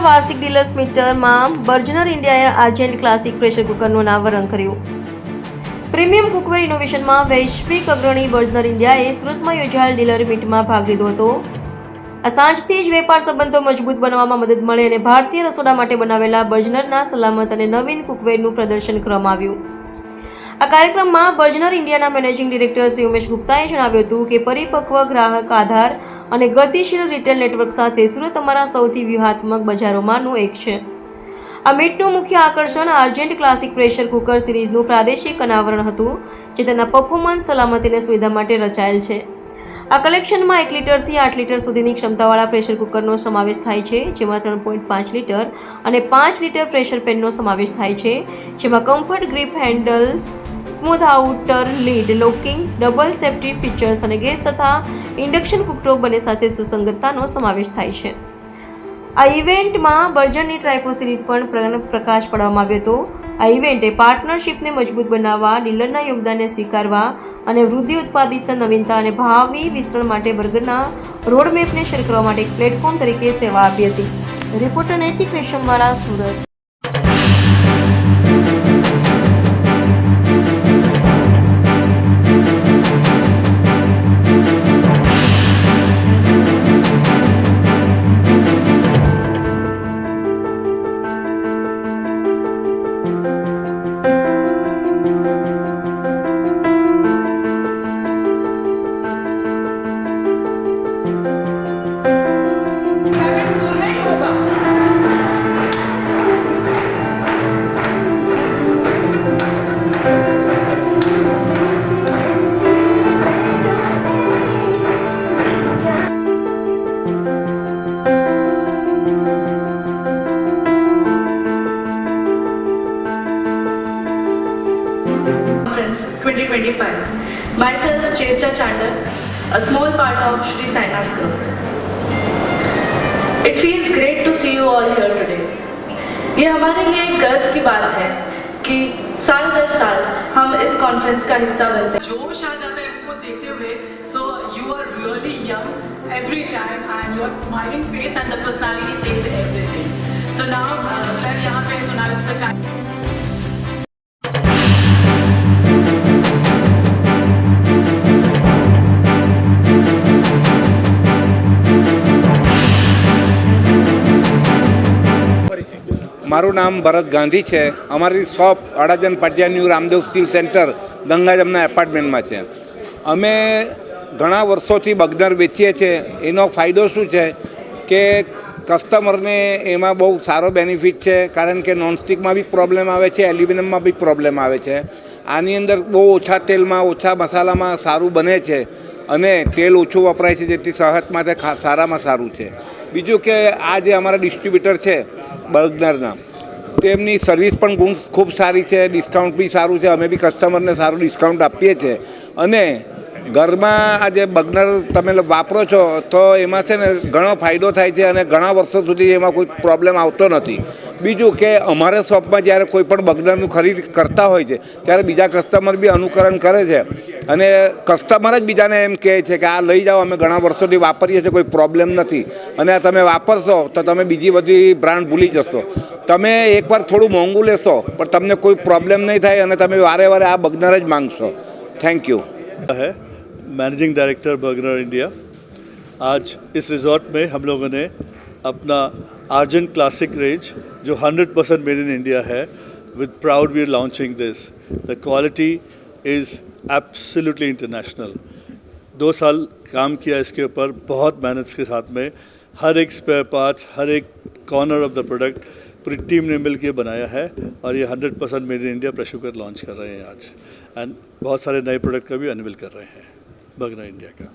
Classic dealers મીટરમાં બર્જનર ઇન્ડિયાએ આર્જેન્ટ classic pressure કુકરનું અનાવરણ કર્યું. પ્રીમિયમ કુકવેર ઇનોવેશનમાં વૈશ્વિક અગ્રણી બર્જનર ઇન્ડિયાએ સુરતમાં યોજાયેલ ડીલર મીટમાં ભાગ લીધો હતો. આ સાંજથી જ વેપાર સંબંધો મજબૂત બનાવવામાં મદદ મળે અને ભારતીય રસોડા માટે બનાવેલા બર્જનરના સલામત અને નવીન કુકવેરનું પ્રદર્શન કરવામાં આવ્યું. આ કાર્યક્રમમાં બર્જનર ઇન્ડિયાના મેનેજિંગ ડિરેક્ટર શ્રી ઉમેશ ગુપ્તાએ જણાવ્યું હતું કે પરિપક્વ ગ્રાહક આધાર અને ગતિશીલ રિટેલ નેટવર્ક સાથે સુરત અમારા સૌથી વ્યૂહાત્મક બજારોમાંનું એક છે. આ મીટનું મુખ્ય આકર્ષણ આર્જેન્ટ ક્લાસિક પ્રેશર કુકર સિરીઝનું પ્રાદેશિક અનાવરણ હતું, જે તેના પરફોર્મન્સ, સલામતી અને સુવિધા માટે રચાયેલ છે. આ કલેક્શનમાં 1 લીટરથી 8 લીટર સુધીની ક્ષમતાવાળા પ્રેશર કુકરનો સમાવેશ થાય છે, જેમાં 3.5 લીટર અને 5 લીટર પ્રેશર પેનનો સમાવેશ થાય છે, જેમાં comfort grip handles, smooth outer lead locking, double safety features અને ગેસ તથા ઇન્ડક્શન કુકટોપ બંને સાથે સુસંગતતાનો સમાવેશ થાય છે. આ ઇવેન્ટમાં બર્જનની ટ્રાઇપો સિરીઝ પણ પ્રકાશ પાડવામાં આવ્યો હતો. આ ઇવેન્ટે પાર્ટનરશિપને મજબૂત બનાવવા, ડીલરના યોગદાનને સ્વીકારવા અને વૃદ્ધિ, ઉત્પાદિત નવીનતા અને ભાવિ વિસ્તરણ માટે બર્ગરના રોડમેપને શેર કરવા માટે એક પ્લેટફોર્મ તરીકે સેવા આપી હતી. રિપોર્ટર નૈતિક Reshamwala, Surat. Conference 2025. Myself, Chesta Chandler, a small part of Shri Sainath Group. It feels great to see you all here today. ये हमारे लिए एक गर्व की बात है कि साल दर साल हम इस कॉन्फ्रेंस का हिस्सा बनते हैं. जोश आ जाता है उनको देखते हुए. So you are really young every time and your smiling face and the personality says everything. So now sir यहाँ पे so now it's a time. મારું નામ ભરત ગાંધી છે. અમારી શોપ અડાજણ પાટિયા ન્યૂ રામદેવ સ્ટીલ સેન્ટર ગંગાજમના એપાર્ટમેન્ટમાં છે. અમે ઘણા વર્ષોથી બર્ગનર વેચીએ છીએ. એનો ફાયદો શું છે કે કસ્ટમરને એમાં બહુ સારો બેનિફિટ છે, કારણ કે નોનસ્ટિકમાં બી પ્રોબ્લેમ આવે છે, એલ્યુમિનિયમમાં બી પ્રોબ્લેમ આવે છે. આની અંદર બહુ ઓછા તેલમાં, ઓછા મસાલામાં સારું બને છે અને તેલ ઓછું વપરાય છે, જેથી સેહત માટે સારામાં સારું છે. બીજું કે આ જે અમારા ડિસ્ટ્રીબ્યુટર છે બર્ગનરના, તેમની સર્વિસ પણ ખૂબ સારી છે, ડિસ્કાઉન્ટ બી સારું છે. અમે બી કસ્ટમરને સારું ડિસ્કાઉન્ટ આપીએ છીએ. અને ઘરમાં આ જે બર્ગનર તમે વાપરો છો તો એમાં છે ને ઘણો ફાયદો થાય છે અને ઘણા વર્ષો સુધી એમાં કોઈ પ્રોબ્લેમ આવતો નથી. બીજું કે અમારા શોપમાં જ્યારે કોઈ પણ બર્ગનરનું ખરીદ કરતા હોય છે ત્યારે બીજા કસ્ટમર બી અનુકરણ કરે છે અને કસ્ટમર જ બીજાને એમ કહે છે કે આ લઈ જાઓ, અમે ઘણા વર્ષોથી વાપરીએ છીએ, કોઈ પ્રોબ્લેમ નથી. અને આ તમે વાપરશો તો તમે બીજી બધી બ્રાન્ડ ભૂલી જશો. તમે એકવાર થોડું મોંઘું લેશો પણ તમને કોઈ પ્રોબ્લેમ નહીં થાય અને તમે વારે વારે આ બર્ગનર જ માંગશો. Thank you. है मैनेजिंग डायरेक्टर बर्गनर इंडिया. आज इस रिजॉर्ट में हम लोगों ने अपना आर्जेंट क्लासिक रेंज जो 100% मेड इन इंडिया है, with proud we are launching this. The quality is absolutely international. 2 साल काम किया इसके ऊपर, बहुत मेहनत के साथ में. हर एक स्पेयर पार्ट्स, हर एक कॉर्नर ऑफ द प्रोडक्ट पूरी टीम ने मिल के बनाया है और ये 100% made in India pressure cooker launch कर रहे हैं आज. एंड बहुत सारे नए प्रोडक्ट का भी अनवील कर रहे हैं बर्गनर इंडिया का.